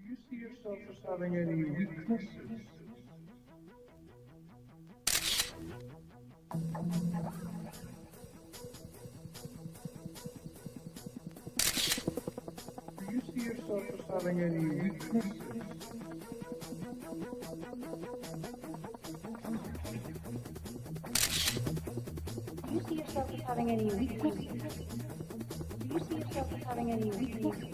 Do you see yourself as having any weaknesses? Do you see yourself as having any weaknesses? Do you see yourself as having any weaknesses? Do you see yourself as having any weaknesses?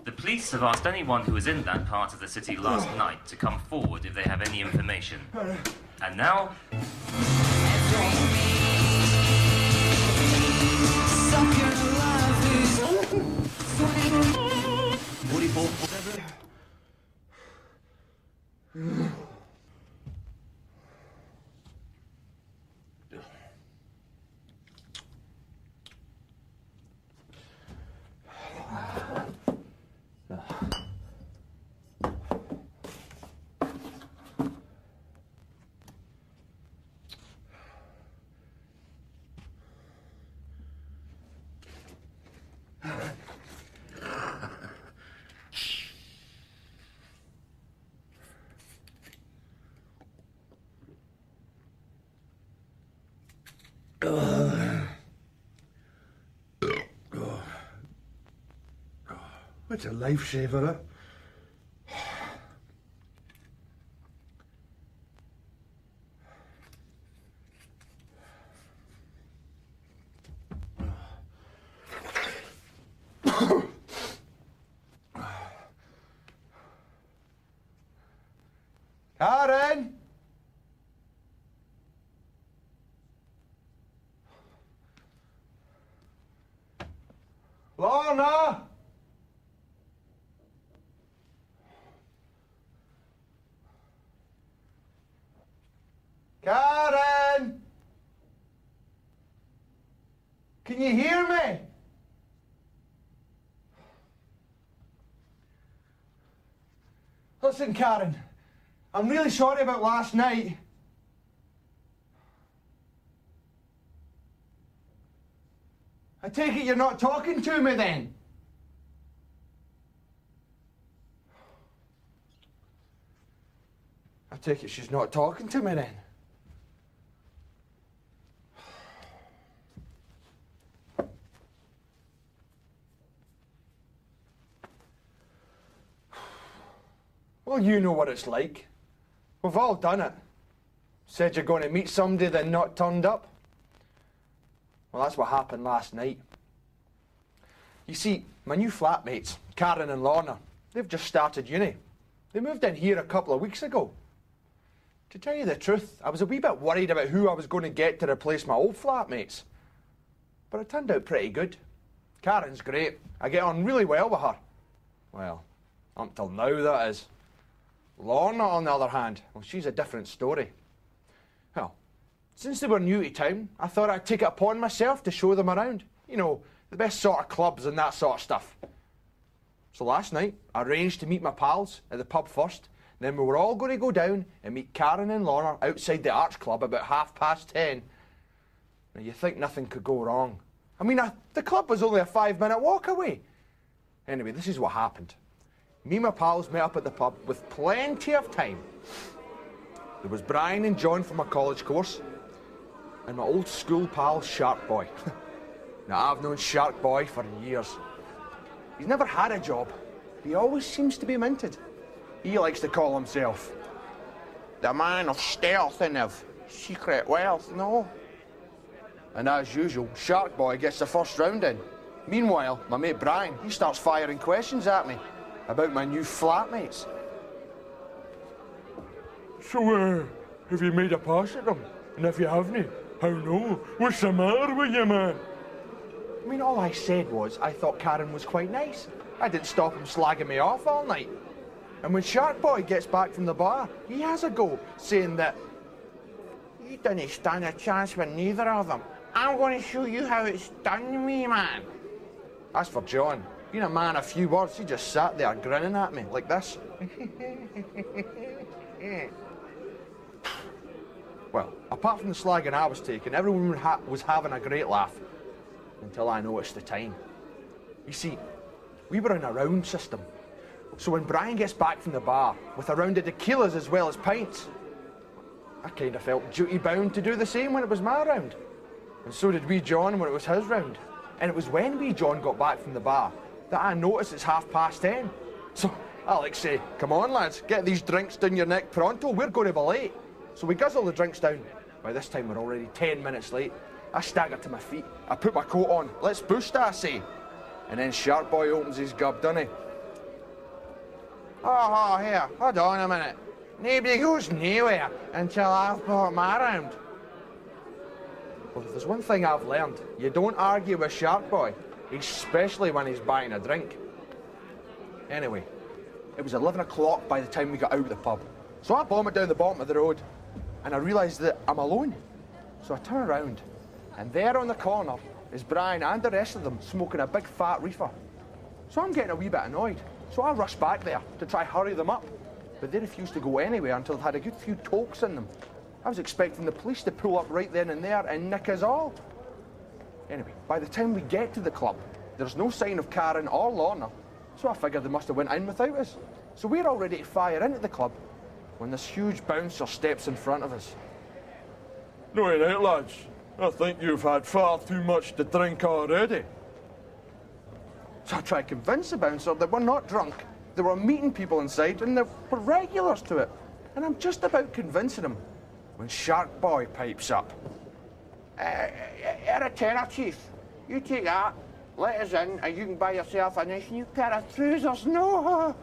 The police have asked anyone who was in that part of the city last night to come forward if they have any information. And now... It's a lifesaver, huh? Karen! Lorna! you hear me? Listen, Karen, I'm really sorry about last night. I take it you're not talking to me then? I take it she's not talking to me then? Well, you know what it's like. We've all done it. Said you're going to meet somebody, then not turned up. Well, that's what happened last night. You see, my new flatmates, Karen and Lorna, they've just started uni. They moved in here a couple of weeks ago. To tell you the truth, I was a wee bit worried about who I was going to get to replace my old flatmates. But it turned out pretty good. Karen's great. I get on really well with her. Well, up till now, that is. Lorna, on the other hand, well, she's a different story. Well, since they were new to town, I thought I'd take it upon myself to show them around. You know, the best sort of clubs and that sort of stuff. So last night, I arranged to meet my pals at the pub first. Then we were all going to go down and meet Karen and Lorna outside the Arch Club about 10:30. Now, you think nothing could go wrong. I mean, the club was only a 5-minute walk away. Anyway, this is what happened. Me and my pals met up at the pub with plenty of time. There was Brian and John from my college course, and my old school pal, Shark Boy. Now, I've known Shark Boy for years. He's never had a job, but he always seems to be minted. He likes to call himself the man of stealth and of secret wealth, no? And as usual, Shark Boy gets the first round in. Meanwhile, my mate Brian, he starts firing questions at me about my new flatmates. So, have you made a pass at them? And if you haven't, how no? What's the matter with you, man? I mean, all I said was I thought Karen was quite nice. I didn't stop him slagging me off all night. And when Shark Boy gets back from the bar, he has a go, saying that you didn't stand a chance with neither of them. I'm going to show you how it's done to me, man. As for John, being a man of few words, he just sat there grinning at me like this. Well, apart from the slagging I was taking, everyone was having a great laugh. Until I noticed the time. You see, we were in a round system. So when Brian gets back from the bar with a round of tequilas as well as pints, I kind of felt duty-bound to do the same when it was my round. And so did wee John when it was his round. And it was when wee John got back from the bar that I noticed it's 10:30. So I like say, come on lads, get these drinks down your neck pronto, we're going to be late. So we guzzle the drinks down. By this time we're already 10 minutes late. I stagger to my feet, I put my coat on, let's boost, I say. And then Shark Boy opens his gob, doesn't he? Oh, here, hold on a minute. Nobody goes nowhere until I've bought my round. Well, if there's one thing I've learned, you don't argue with Shark Boy, especially when he's buying a drink. Anyway, it was 11 o'clock by the time we got out of the pub. So I bomb it down the bottom of the road, and I realised that I'm alone. So I turn around, and there on the corner is Brian and the rest of them smoking a big fat reefer. So I'm getting a wee bit annoyed. So I rush back there to try hurry them up. But they refused to go anywhere until they'd had a good few tokes in them. I was expecting the police to pull up right then and there and nick us all. Anyway, by the time we get to the club, there's no sign of Karen or Lorna. So I figured they must have went in without us. So we're all ready to fire into the club when this huge bouncer steps in front of us. No, it ain't, lads. I think you've had far too much to drink already. So I tried to convince the bouncer that we're not drunk. They were meeting people inside and they were regulars to it. And I'm just about convincing him when Shark Boy pipes up. You're a tenner, Chief. You take that, let us in, and you can buy yourself a nice new pair of trousers. No!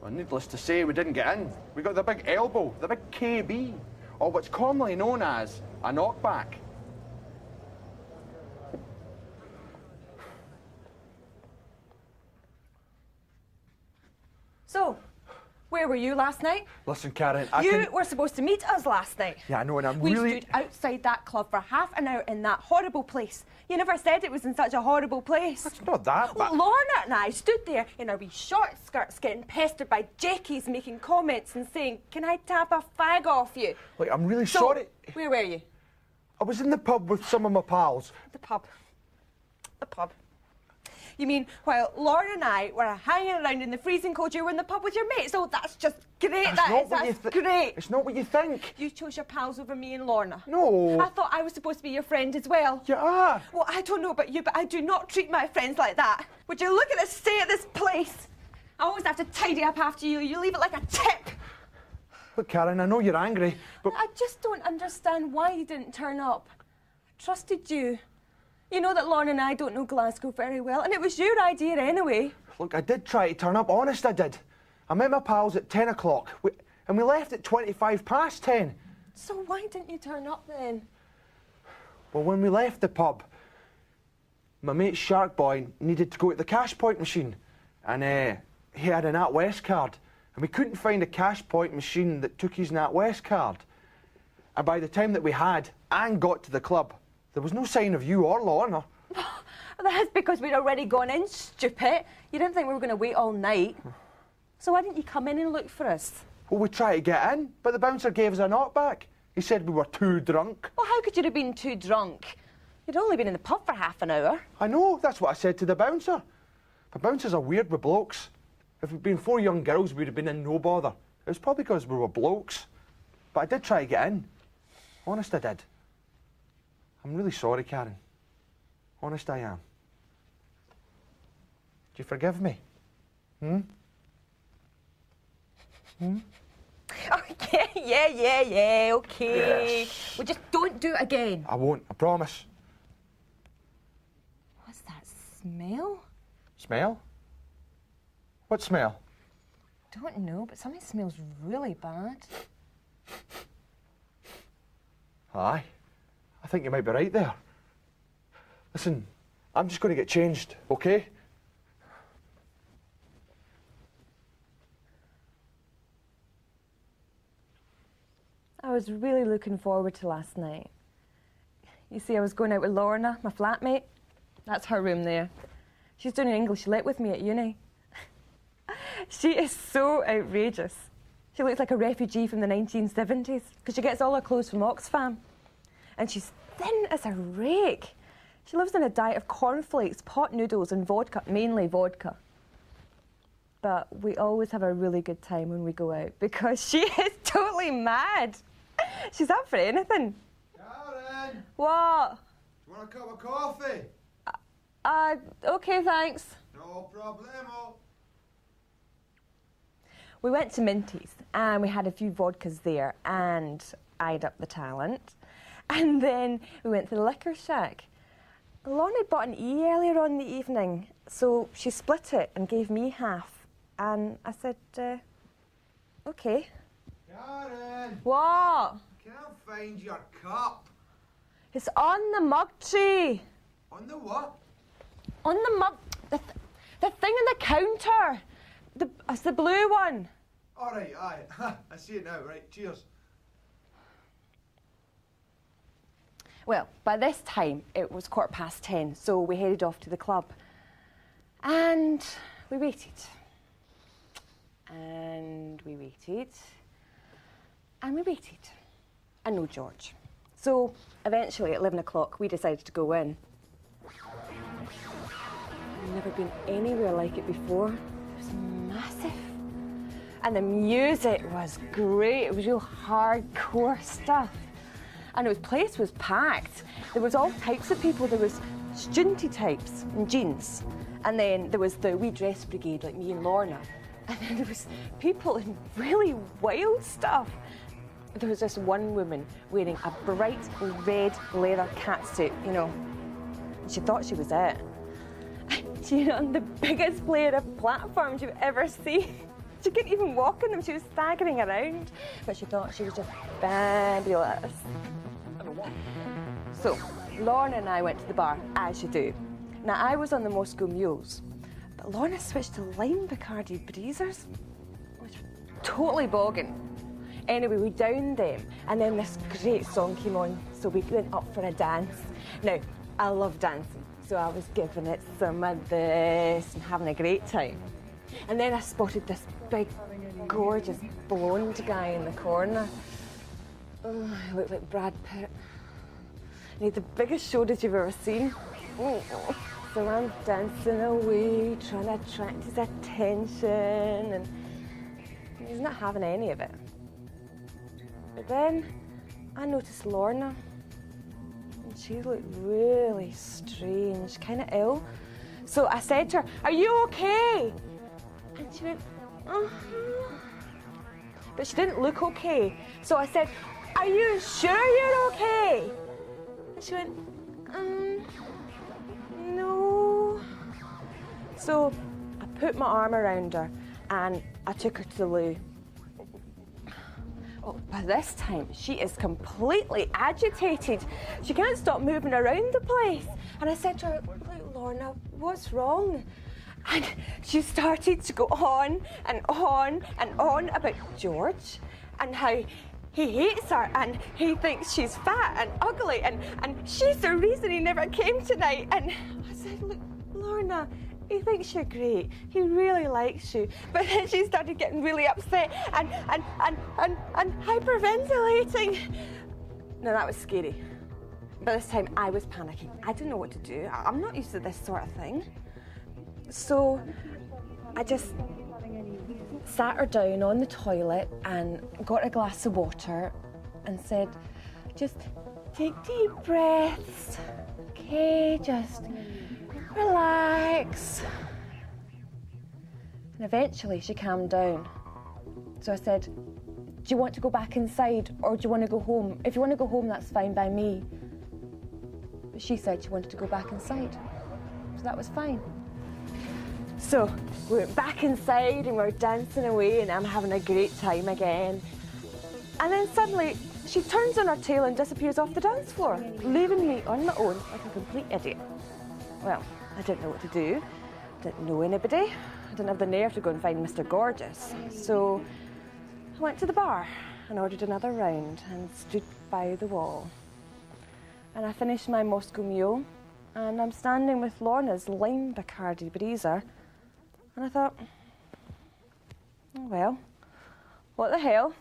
Well, needless to say, we didn't get in. We got the big elbow, the big KB, or what's commonly known as a knockback. So, where where were you last night? Listen, Karen, You were supposed to meet us last night. Yeah, I know, and We stood outside that club for half an hour in that horrible place. You never said it was in such a horrible place. It's not that Well, bad. Lorna and I stood there in our wee short skirts getting pestered by jackies making comments and saying, "Can I tap a fag off you?" Look, I'm really So, sorry. where were you? I was in the pub with some of my pals. The pub. The pub. You mean while Lorna and I were hanging around in the freezing cold, you were in the pub with your mates? Oh, that's just great. That's great. It's not what you think. You chose your pals over me and Lorna. No. I thought I was supposed to be your friend as well. You are. Well, I don't know about you, but I do not treat my friends like that. Would you look at the state of this place? I always have to tidy up after you. You leave it like a tip. Look, Karen, I know you're angry, but I just don't understand why you didn't turn up. I trusted you. You know that Lorna and I don't know Glasgow very well, and it was your idea anyway. look, I did try to turn up. Honest, I did. I met my pals at 10 o'clock, and we left at 25 past 10. So why didn't you turn up then? Well, when we left the pub, my mate Shark Boy needed to go to the cash point machine, and he had a NatWest card, and we couldn't find a cash point machine that took his NatWest card. And by the time that we had and got to the club, there was no sign of you or Lorna. That's because we'd already gone in, stupid. You didn't think we were going to wait all night. So why didn't you come in and look for us? Well, we tried to get in, but the bouncer gave us a knockback. He said we were too drunk. Well, how could you have been too drunk? You'd only been in the pub for half an hour. I know, that's what I said to the bouncer. But bouncers are weird with blokes. If we'd been 4 young girls, we'd have been in no bother. It was probably because we were blokes. But I did try to get in. Honest, I did. I'm really sorry, Karen. Honest, I am. Do you forgive me? Okay, yeah, okay. Yes. Well, just don't do it again. I won't, I promise. What's that smell? Smell? What smell? Don't know, but something smells really bad. Aye. I think you might be right there. Listen, I'm just going to get changed, okay? I was really looking forward to last night. You see, I was going out with Lorna, my flatmate. That's her room there. She's doing an English lit with me at uni. She is so outrageous. She looks like a refugee from the 1970s because she gets all her clothes from Oxfam. And she's thin as a rake. She lives on a diet of cornflakes, pot noodles and vodka, mainly vodka. But we always have a really good time when we go out because she is totally mad. She's up for anything. Karen! What? Do you want a cup of coffee? Okay, thanks. No problemo. We went to Minty's and we had a few vodkas there and eyed up the talent. And then we went to the liquor shack. Lorna had bought an E earlier on in the evening, so she split it and gave me half. And I said, okay. Karen! What? Can't find your cup. It's on the mug tray. On the what? On the mug, the thing on the counter. It's the blue one. All right, aye. I see it now. Right, cheers. Well, by this time, it was 10:15, so we headed off to the club. And we waited. And we waited. And we waited. And no George. So eventually, at 11 o'clock, we decided to go in. I've never been anywhere like it before. It was massive. And the music was great. It was real hardcore stuff. And the place was packed. There was all types of people. There was studenty types in jeans. And then there was the wee dress brigade like me and Lorna. And then there was people in really wild stuff. There was this one woman wearing a bright red leather catsuit, you know. She thought she was it. She on the biggest player of platforms you've ever seen. She couldn't even walk on them. She was staggering around. But she thought she was just fabulous. So, Lorna and I went to the bar, as you do. Now, I was on the Moscow Mules, but Lorna switched to lime Bacardi Breezers, which totally bogging. Anyway, we downed them, and then this great song came on, so we went up for a dance. Now, I love dancing, so I was giving it some of this and having a great time. And then I spotted this big, gorgeous blonde guy in the corner. Oh, he looked like Brad Pitt. He had the biggest shoulders you've ever seen. So I'm dancing away, trying to attract his attention, and he's not having any of it. But then I noticed Lorna, and she looked really strange, kind of ill. So I said to her, "Are you okay?" And she went, "Uh-huh." But she didn't look okay. So I said, "Are you sure you're okay?" And she went, no. So I put my arm around her and I took her to the loo. Oh, by this time, she is completely agitated. She can't stop moving around the place. And I said to her, "Look, Lorna, what's wrong?" And she started to go on and on and on about George and how he hates her and he thinks she's fat and ugly and she's the reason he never came tonight. And I said, "Look, Lorna, he thinks you're great. He really likes you." But then she started getting really upset and hyperventilating. Now that was scary. By this time I was panicking. I didn't know what to do. I'm not used to this sort of thing. So I just sat her down on the toilet and got a glass of water and said, "Just take deep breaths, okay? Just relax." And eventually she calmed down. So I said, "Do you want to go back inside or do you want to go home? If you want to go home, that's fine by me." But she said she wanted to go back inside. So that was fine. So we went back inside and we were dancing away and I'm having a great time again. And then suddenly she turns on her tail and disappears off the dance floor, leaving me on my own like a complete idiot. Well, I didn't know what to do. Didn't know anybody. I didn't have the nerve to go and find Mr. Gorgeous. So I went to the bar and ordered another round and stood by the wall. And I finished my Moscow Mule and I'm standing with Lorna's lime Bacardi Breezer. And I thought, oh well, what the hell?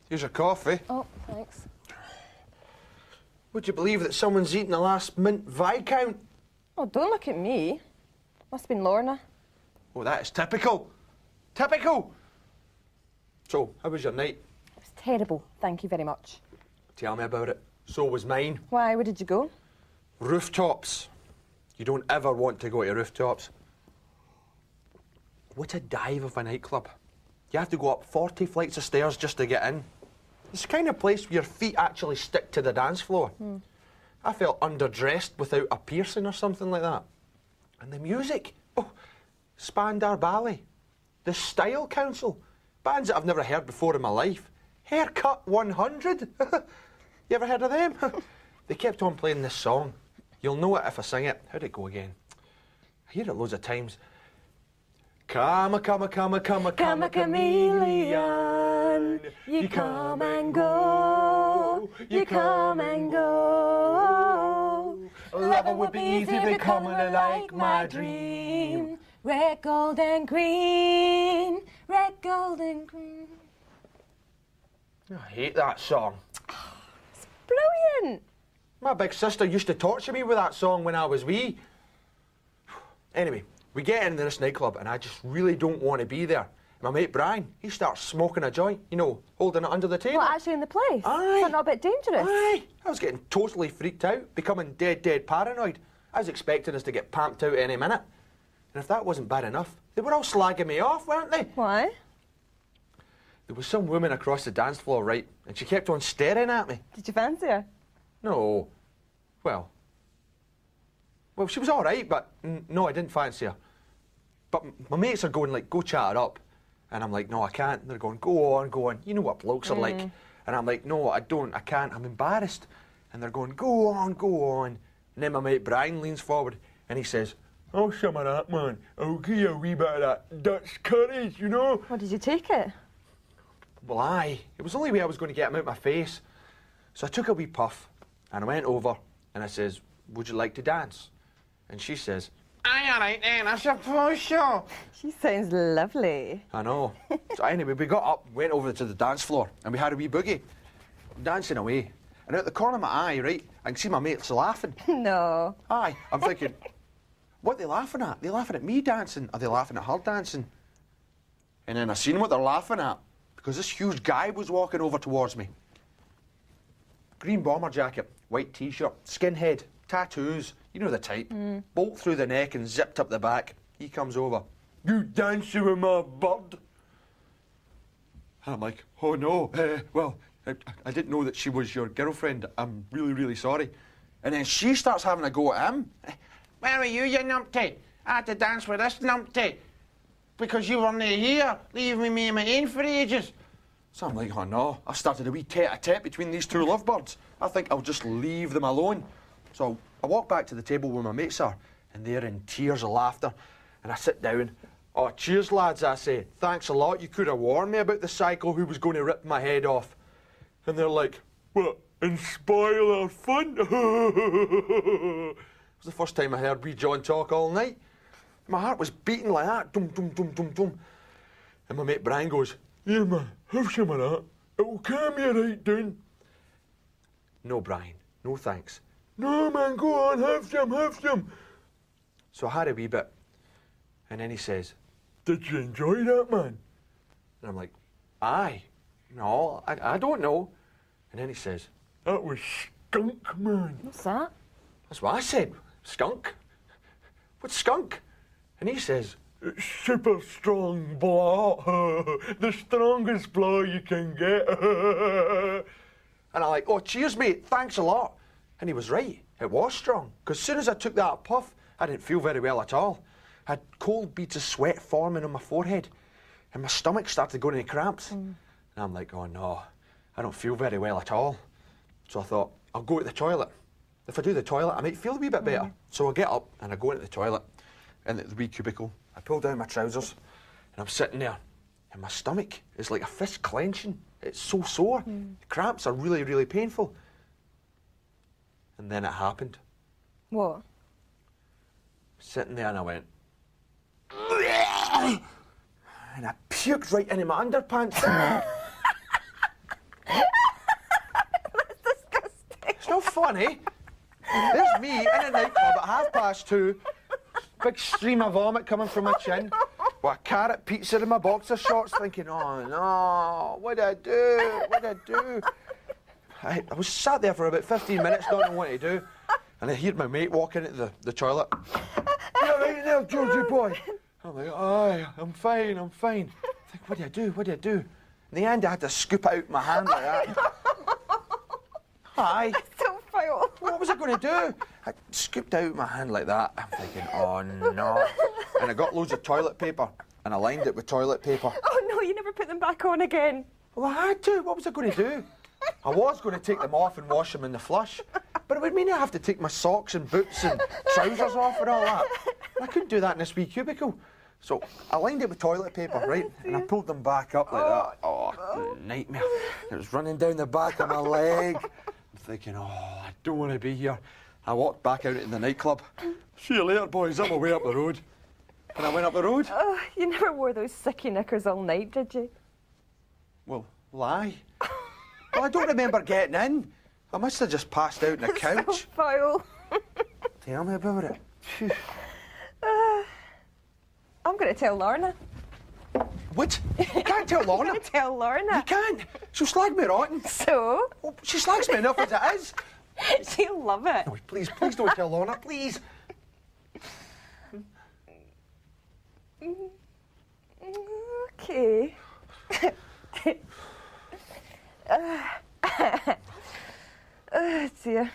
Here's your coffee. Oh, thanks. Would you believe that someone's eaten the last mint Viscount? Oh, don't look at me. Must have been Lorna. Oh, that is typical. Typical! So, how was your night? It was terrible, thank you very much. Tell me about it. So was mine. Why, where did you go? Rooftops. You don't ever want to go to rooftops. What a dive of a nightclub. You have to go up 40 flights of stairs just to get in. It's the kind of place where your feet actually stick to the dance floor. I felt underdressed without a piercing or something like that. And the music. Oh, Spandau Ballet. The Style Council. Bands that I've never heard before in my life. Haircut 100. You ever heard of them? They kept on playing this song. You'll know it if I sing it. How'd it go again? I hear it loads of times. Come a chameleon. You come and go. You come and go. Loving would be easy if they come like my dream. Red, gold and green. Red, gold and green. I hate that song. It's brilliant. My big sister used to torture me with that song when I was wee. Anyway, we get into this nightclub and I just really don't want to be there. My mate Brian, he starts smoking a joint, you know, holding it under the table. What, actually in the place? Aye. Is that not a bit dangerous? Aye. I was getting totally freaked out, becoming dead paranoid. I was expecting us to get pumped out any minute. And if that wasn't bad enough, they were all slagging me off, weren't they? Why? There was some woman across the dance floor, right, and she kept on staring at me. Did you fancy her? No. Well, she was all right, but no, I didn't fancy her. But my mates are going like, "Go chat her up." And I'm like, "No, I can't." And they're going, go on. You know what blokes are like. And I'm like, "No, I can't, I'm embarrassed." And they're going, go on. And then my mate Brian leans forward and he says, I'll some of that, man. I'll give you a wee bit of that Dutch courage, you know? What, did you take it? Well, aye. It was the only way I was going to get him out my face. So I took a wee puff, and I went over, and I says, would you like to dance? And she says, aye, all right then, I suppose so. She sounds lovely. I know. So anyway, we got up, went over to the dance floor, and we had a wee boogie, dancing away. And out the corner of my eye, right, I can see my mates laughing. No. Aye, I'm thinking, what are they laughing at? Are they laughing at me dancing? Are they laughing at her dancing? And then I seen what they're laughing at, because this huge guy was walking over towards me. Green bomber jacket, white t-shirt, skinhead, tattoos, you know the type. Bolt through the neck and zipped up the back. He comes over. You dancing with my bird? And I'm like, oh no, well, I didn't know that she was your girlfriend. I'm really, really sorry. And then she starts having a go at him. Where are you, you numpty? I had to dance with this numpty. Because you weren't here, leaving me on my own for ages. So I'm like, oh no. I started a wee tete-a-tete between these two lovebirds. I think I'll just leave them alone. So I walk back to the table where my mates are, and they're in tears of laughter. And I sit down. Oh, cheers, lads, I say. Thanks a lot. You could have warned me about the psycho who was going to rip my head off. And they're like, What, and spoil our fun? it was the first time I heard wee John talk all night. My heart was beating like that. Dum, dum, dum, dum, dum. And my mate Brian goes, Yeah, man, have some of that. It'll calm you right down. no, Brian, no thanks. No, man, go on, have some, have some. So I had a wee bit. And then he says, Did you enjoy that, man? and I'm like, aye. No, I don't know. And then he says, That was skunk, man. What's that? that's what I said. Skunk? What's skunk? And he says, It's super strong blah. The strongest blah you can get. and I'm like, oh, cheers, mate. Thanks a lot. And he was right. It was strong. Because as soon as I took that puff, I didn't feel very well at all. I had cold beads of sweat forming on my forehead. And my stomach started going into cramps. And I'm like, oh no, I don't feel very well at all. So I thought, I'll go to the toilet. If I do the toilet, I might feel a wee bit better. So I get up and I go into the toilet, in the wee cubicle. I pull down my trousers and I'm sitting there. And my stomach is like a fist clenching. It's so sore. The cramps are really, really painful. And then it happened. What? Sitting there and I went, and I puked right into my underpants. That's disgusting. It's not funny. There's me in a nightclub at 2:30. Big stream of vomit coming from my chin. With a carrot pizza in my boxer shorts, thinking, oh no, what did I do? What did I do? I was sat there for about 15 minutes, not knowing what to do. And I heard my mate walk into the toilet. You're right there, Georgie boy. I'm like, aye, I'm fine, I'm fine. I think, what do I do? What do I do? In the end, I had to scoop it out my hand like that. Aye. So foul. What was I going to do? I scooped out my hand like that. I'm thinking, oh no. And I got loads of toilet paper and I lined it with toilet paper. Oh no, you never put them back on again. Well, I had to. What was I going to do? I was going to take them off and wash them in the flush. But it would mean I have to take my socks and boots and trousers off and all that. And I couldn't do that in this wee cubicle. So I lined it with toilet paper, right? And I pulled them back up like that. Oh, nightmare. It was running down the back of my leg. I'm thinking, oh, I don't want to be here. I walked back out in the nightclub. See you later, boys. I'm away up the road. And I went up the road. Oh, you never wore those sicky knickers all night, did you? Well, lie. Well, I don't remember getting in. I must have just passed out on the So couch. foul. Tell me about it. Phew. I'm going to tell Lorna. What? You can't tell I'm Lorna. going to tell Lorna. You can't. She'll slag me rotten. So? Well, she slags me enough as it is. She'll love it. No, please, please don't tell Lorna, please. Okay. Dear.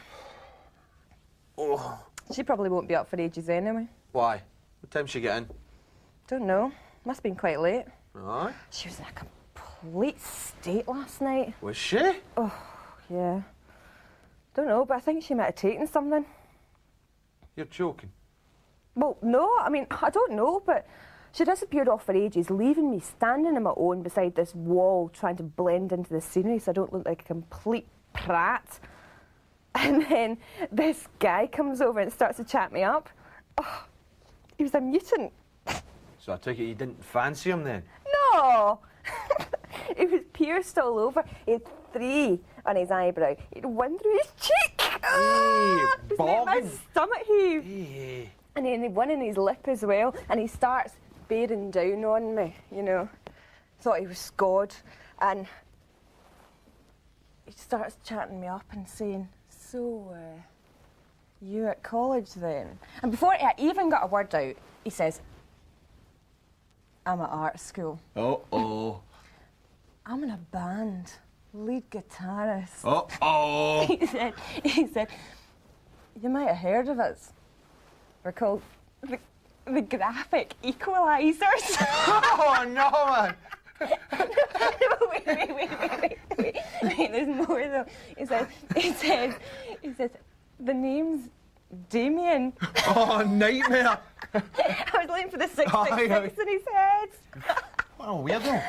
Oh. She probably won't be up for ages anyway. Why? What time she get in? Don't know. Must have been quite late. Aye. She was in a complete state last night. Was she? Oh, yeah. Don't know, but I think she might have taken something. You're joking. Well, no, I mean, I don't know, but she disappeared off for ages, leaving me standing on my own beside this wall trying to blend into the scenery so I don't look like a complete prat. And then this guy comes over and starts to chat me up. Oh, he was a mutant. So I take it you didn't fancy him then? No! He was pierced all over. He had 3 on his eyebrow. He had 1 through his cheek. Ah! It was making my stomach heave. Hey. And then 1 in his lip as well. And he starts bearing down on me, you know. Thought he was God. And he starts chatting me up and saying, so, you at college then? And before I even got a word out, he says, I'm at art school. Uh-oh. I'm in a band, lead guitarist. Uh-oh. He said, you might have heard of us. We're called the Graphic Equalizers. Oh, no, man. Wait, there's more though. He says, the name's Damien. Oh, nightmare. I was looking for the 666 in his head. What a weirdo.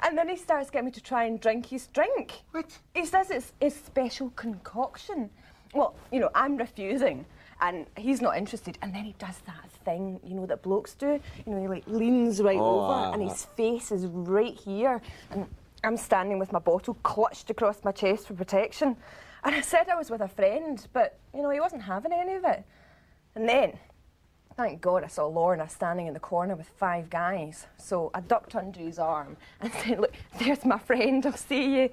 And then he starts getting me to try and drink his drink. What? He says it's his special concoction. Well, you know, I'm refusing. And he's not interested. And then he does that thing, you know, that blokes do. You know, he like leans right over and his face is right here. And I'm standing with my bottle clutched across my chest for protection. And I said I was with a friend, but, you know, he wasn't having any of it. And then, thank God, I saw Lorna standing in the corner with 5 guys. So I ducked under his arm and said, look, there's my friend, I'll see you.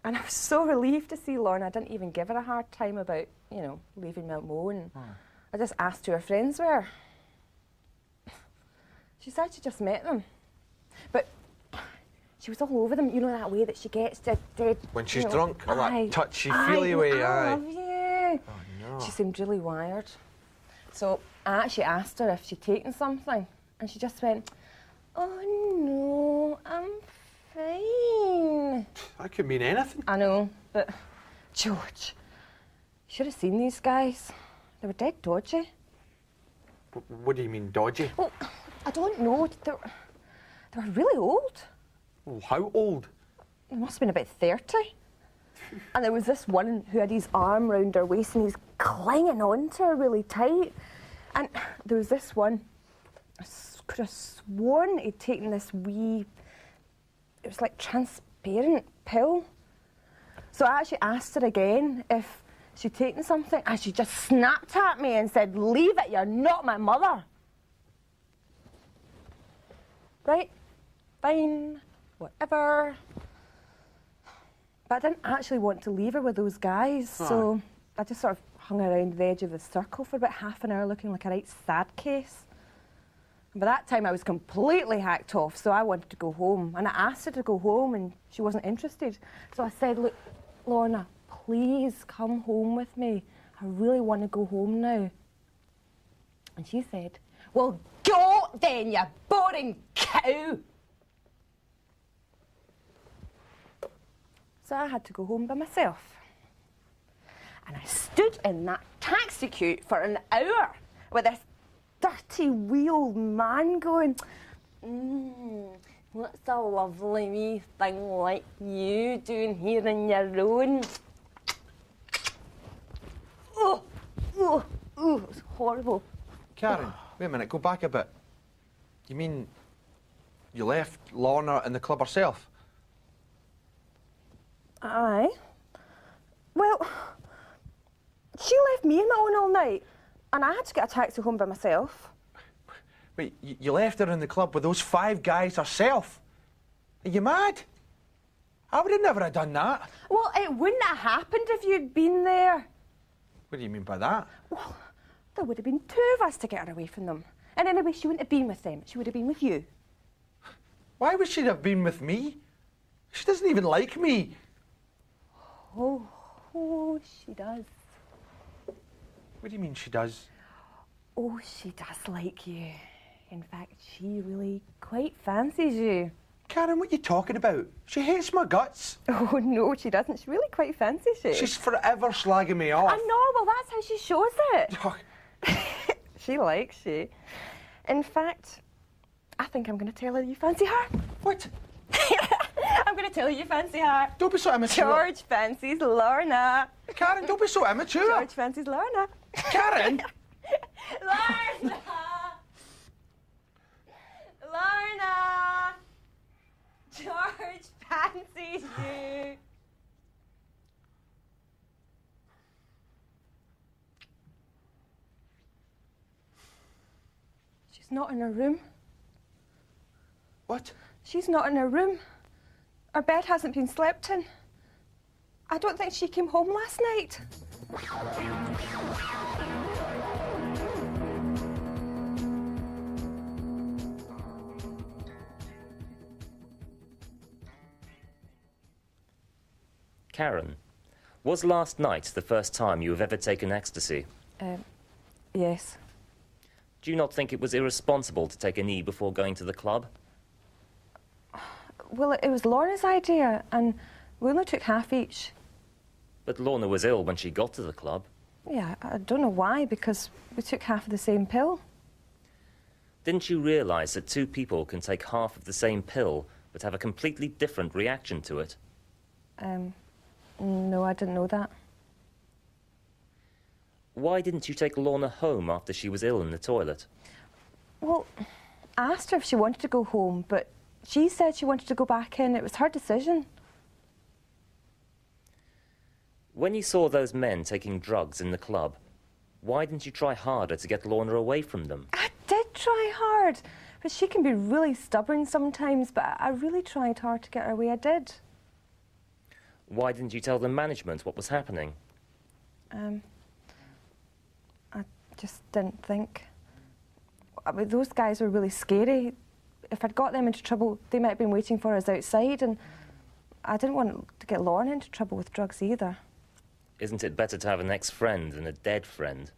And I was so relieved to see Lorna. I didn't even give her a hard time about, you know, leaving me alone. I just asked who her friends were. She said she just met them. But she was all over them, you know, that way that she gets dead. When she's you know, drunk, all that touchy-feely way, I love you. Oh, no. She seemed really wired. So I actually asked her if she'd taken something, and she just went, oh no, I'm fine. That could mean anything. I know, but George, you should have seen these guys. They were dead dodgy. What do you mean, dodgy? Well, I don't know. They were really old. Oh, how old? They must have been about 30. And there was this one who had his arm round her waist and he's clinging on to her really tight. And there was this one, I could have sworn he'd taken this wee, it was like transparent pill. So I actually asked her again if she'd taken something, and she just snapped at me and said, leave it, you're not my mother. Right, fine, whatever. But I didn't actually want to leave her with those guys, so I just sort of hung around the edge of the circle for about half an hour looking like a right sad case. And by that time I was completely hacked off, so I wanted to go home. And I asked her to go home and she wasn't interested. So I said, look, Lorna, please come home with me. I really want to go home now. And she said, well, go then, you boring cow. So I had to go home by myself. And I stood in that taxi queue for an hour with this dirty wee old man going, what's a lovely wee thing like you doing here on your own? Oh, it was horrible. Karen, wait a minute, go back a bit. You mean you left Lorna in the club herself? Aye. Well, she left me on my own all night, and I had to get a taxi home by myself. Wait, you left her in the club with those 5 guys herself? Are you mad? I would have never have done that. Well, it wouldn't have happened if you'd been there. What do you mean by that? Well, there would have been 2 of us to get her away from them. And anyway, she wouldn't have been with them. She would have been with you. Why would she have been with me? She doesn't even like me. Oh, she does. What do you mean she does? Oh, she does like you. In fact, she really quite fancies you. Karen, what are you talking about? She hates my guts. Oh, no, she doesn't. She really quite fancies you. She's forever slagging me off. I know, well, that's how she shows it. She likes you. In fact, I think I'm going to tell her you fancy her. What? I'm going to tell her you fancy her. Don't be so immature. George fancies Lorna. Karen, don't be so immature. George fancies Lorna. Karen! Lorna! Lorna! George fancies you. She's not in her room. What? She's not in her room. Her bed hasn't been slept in. I don't think she came home last night. Karen, was last night the first time you have ever taken ecstasy? Yes. Do you not think it was irresponsible to take an E before going to the club? Well, it was Lorna's idea, and we only took half each. But Lorna was ill when she got to the club. Yeah, I don't know why, because we took half of the same pill. Didn't you realise that two people can take half of the same pill but have a completely different reaction to it? No, I didn't know that. Why didn't you take Lorna home after she was ill in the toilet? Well, I asked her if she wanted to go home, but she said she wanted to go back in. It was her decision. When you saw those men taking drugs in the club, why didn't you try harder to get Lorna away from them? I did try hard, but she can be really stubborn sometimes, but I really tried hard to get her away. I did. Why didn't you tell the management what was happening? I just didn't think. I mean, those guys were really scary. If I'd got them into trouble, they might have been waiting for us outside, and I didn't want to get Lorna into trouble with drugs either. Isn't it better to have an ex-friend than a dead friend?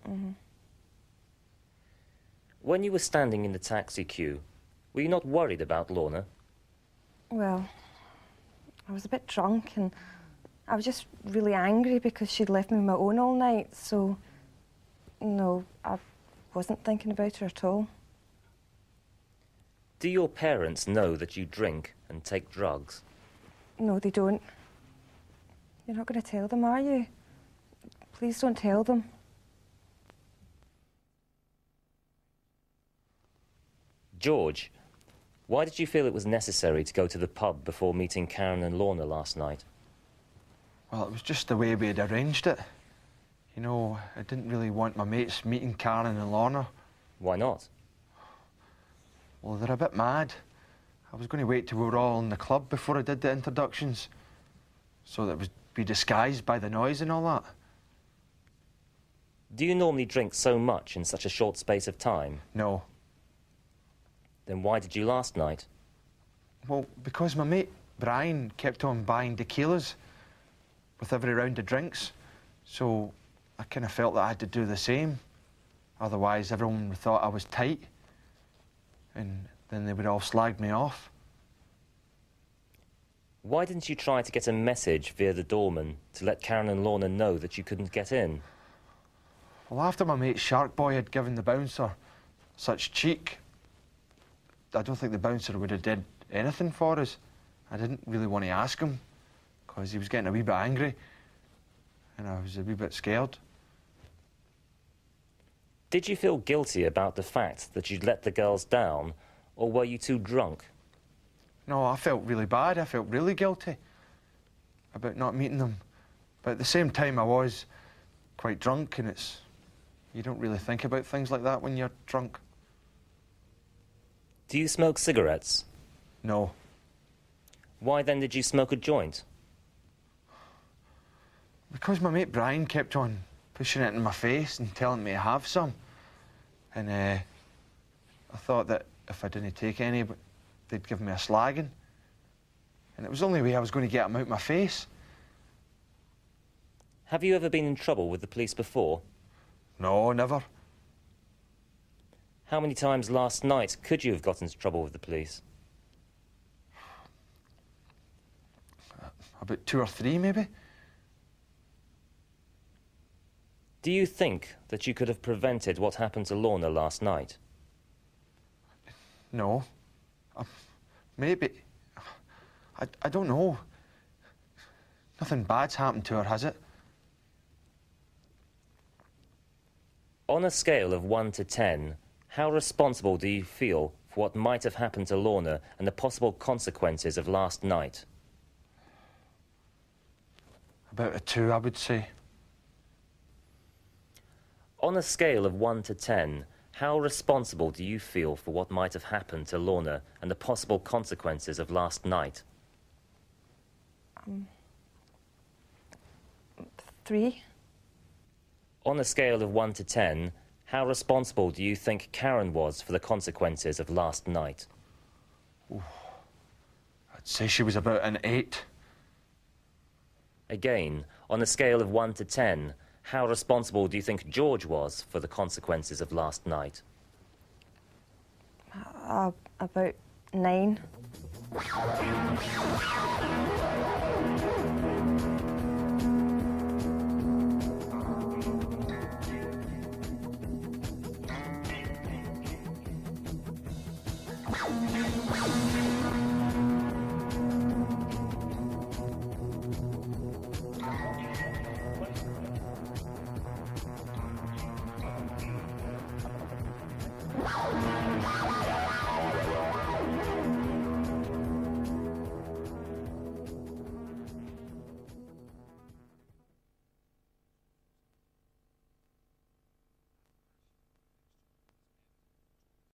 Mm-hmm. When you were standing in the taxi queue, were you not worried about Lorna? Well, I was a bit drunk, and I was just really angry because she'd left me on my own all night, so no, I wasn't thinking about her at all. Do your parents know that you drink and take drugs? No, they don't. You're not going to tell them, are you? Please don't tell them. George, why did you feel it was necessary to go to the pub before meeting Karen and Lorna last night? Well, it was just the way we had arranged it. You know, I didn't really want my mates meeting Karen and Lorna. Why not? Well, they're a bit mad. I was going to wait till we were all in the club before I did the introductions, so that it would be disguised by the noise and all that. Do you normally drink so much in such a short space of time? No. Then why did you last night? Well, because my mate Brian kept on buying tequilas with every round of drinks, so I kind of felt that I had to do the same. Otherwise, everyone thought I was tight, and then they would all slag me off. Why didn't you try to get a message via the doorman to let Karen and Lorna know that you couldn't get in? Well, after my mate Shark Boy had given the bouncer such cheek, I don't think the bouncer would have did anything for us. I didn't really want to ask him, because he was getting a wee bit angry, and I was a wee bit scared. Did you feel guilty about the fact that you'd let the girls down, or were you too drunk? No, I felt really bad. I felt really guilty about not meeting them. But at the same time, I was quite drunk, and you don't really think about things like that when you're drunk. Do you smoke cigarettes? No. Why then did you smoke a joint? Because my mate Brian kept on pushing it in my face and telling me to have some. And I thought that if I didn't take any, they'd give me a slagging. And it was the only way I was going to get them out my face. Have you ever been in trouble with the police before? No, never. How many times last night could you have got into trouble with the police? About 2 or 3, maybe. Do Do you think that you could have prevented what happened to Lorna last night? No. Maybe. I don't know. Nothing bad's happened to her, has it? On a scale of 1 to 10, how responsible do you feel for what might have happened to Lorna and the possible consequences of last night? About a 2, I would say. On a scale of 1 to 10, how responsible do you feel for what might have happened to Lorna and the possible consequences of last night? 3. On a scale of 1 to 10, how responsible do you think Karen was for the consequences of last night? I'd say she was about an 8. Again, on a scale of 1 to 10, how responsible do you think George was for the consequences of last night? About 9.